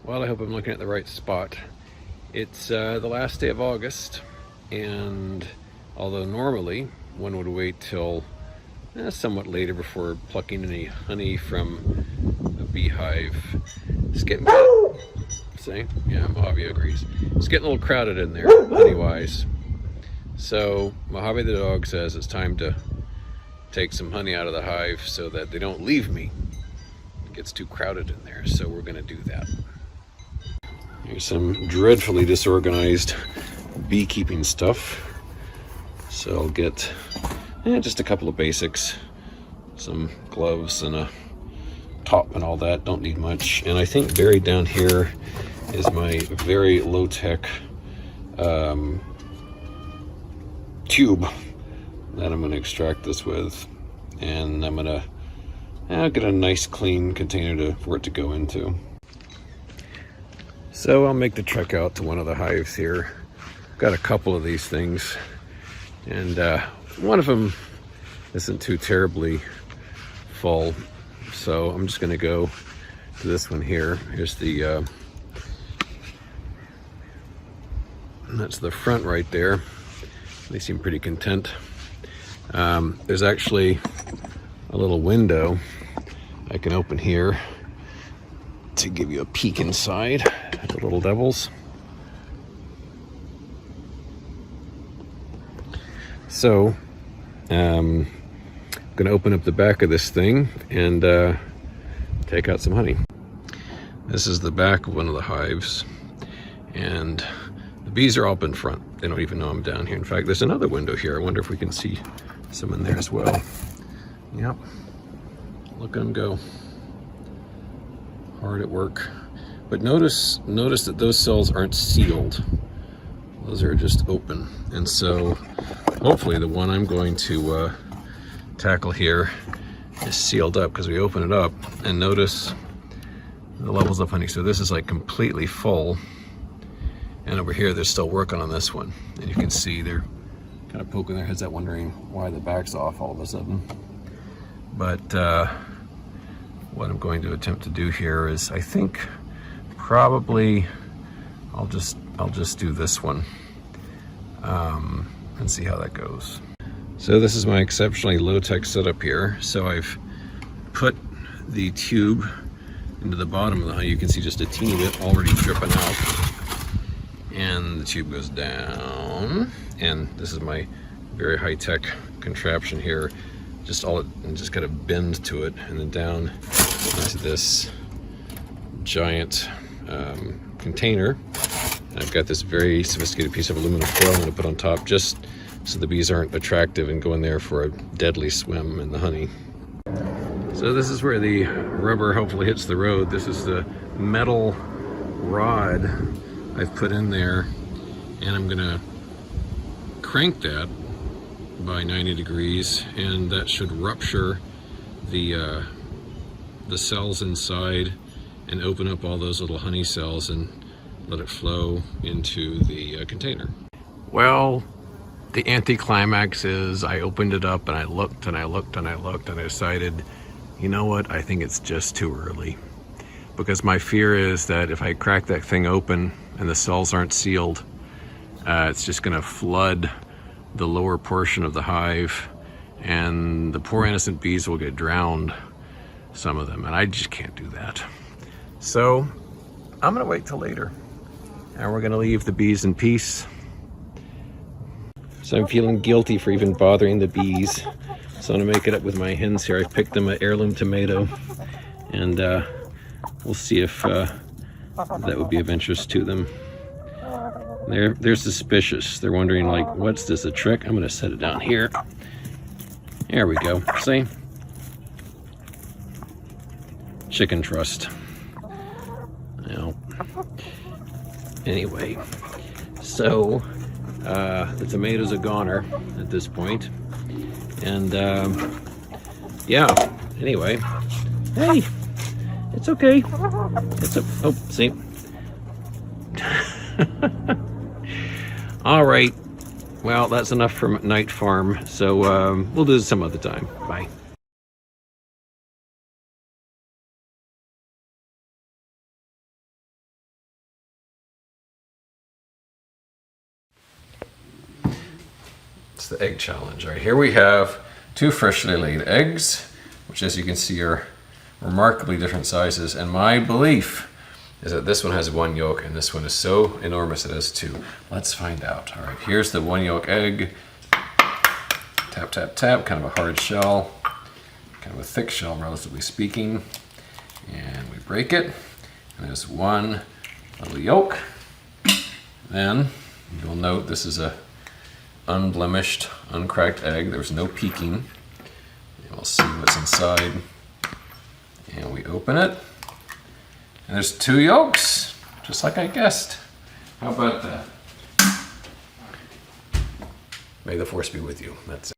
Well, I hope I'm looking at the right spot. It's the last day of August, and although normally one would wait till somewhat later before plucking any honey from a beehive, it's getting, see? Yeah, Mojave agrees. It's getting a little crowded in there, honey-wise. So Mojave the dog says it's time to take some honey out of the hive so that they don't leave me. It gets too crowded in there, so we're gonna do that. Here's some dreadfully disorganized beekeeping stuff. So I'll get just a couple of basics, some gloves and a top and all that. Don't need much. And I think buried down here is my very low-tech tube that I'm going to extract this with. And I'm going to get a nice clean container for it to go into. So I'll make the trek out to one of the hives here. Got a couple of these things, and one of them isn't too terribly full, so I'm just going to go to this one here. Here's the that's the front right there. They seem pretty content. There's actually a little window I can open here to give you a peek inside the little devils. So I'm gonna open up the back of this thing and take out some honey. This is the back of one of the hives, and the bees are all up in front. They don't even know I'm down here. In fact, there's another window here. I wonder if we can see some in there as well. Yep, look at them go. Hard at work. But notice that those cells aren't sealed. Those are just open. And so hopefully the one I'm going to tackle here is sealed up, because we open it up and notice the levels of honey. So this is like completely full. And over here, they're still working on this one. And you can see they're kind of poking their heads out, wondering why the back's off all of a sudden. But what I'm going to attempt to do here is, I think probably I'll just do this one and see how that goes. So this is my exceptionally low-tech setup here. So I've put the tube into the bottom of the honey. You can see just a teeny bit already dripping out, and the tube goes down. And this is my very high-tech contraption here. Just got to bend to it and then down into this giant container. And I've got this very sophisticated piece of aluminum foil I'm going to put on top, just so the bees aren't attractive and go in there for a deadly swim in the honey. So this is where the rubber hopefully hits the road. This is the metal rod I've put in there, and I'm going to crank that by 90 degrees, and that should rupture the cells inside and open up all those little honey cells and let it flow into the container. Well, the anticlimax is I opened it up and I looked and I looked and I looked and I decided, you know what, I think it's just too early. Because my fear is that if I crack that thing open and the cells aren't sealed, it's just gonna flood the lower portion of the hive, and the poor innocent bees will get drowned, some of them, and I just can't do that. So I'm gonna wait till later, and we're gonna leave the bees in peace. So I'm feeling guilty for even bothering the bees, so I'm gonna make it up with my hens here. I picked them an heirloom tomato, and we'll see if that would be of interest to them. They're suspicious. They're wondering, like, what's this, a trick? I'm gonna set it down here. There we go. See? Chicken trust. Well, anyway, so the tomatoes are goner at this point, and yeah. Anyway, hey, it's okay. Oh, see. All right, well, that's enough for Night Farm, so we'll do this some other time. Bye. It's the egg challenge. All right, here we have 2 freshly laid eggs, which as you can see are remarkably different sizes. And my belief is that this one has 1 yolk and this one is so enormous it has 2. Let's find out. All right, here's the 1 yolk egg. Tap, tap, tap, kind of a hard shell, kind of a thick shell, relatively speaking. And we break it, and there's 1 little yolk. Then you'll note this is a unblemished, uncracked egg. There's no peeking. And we'll see what's inside. And we open it, and there's 2 yolks, just like I guessed. How about that? May the force be with you. That's it.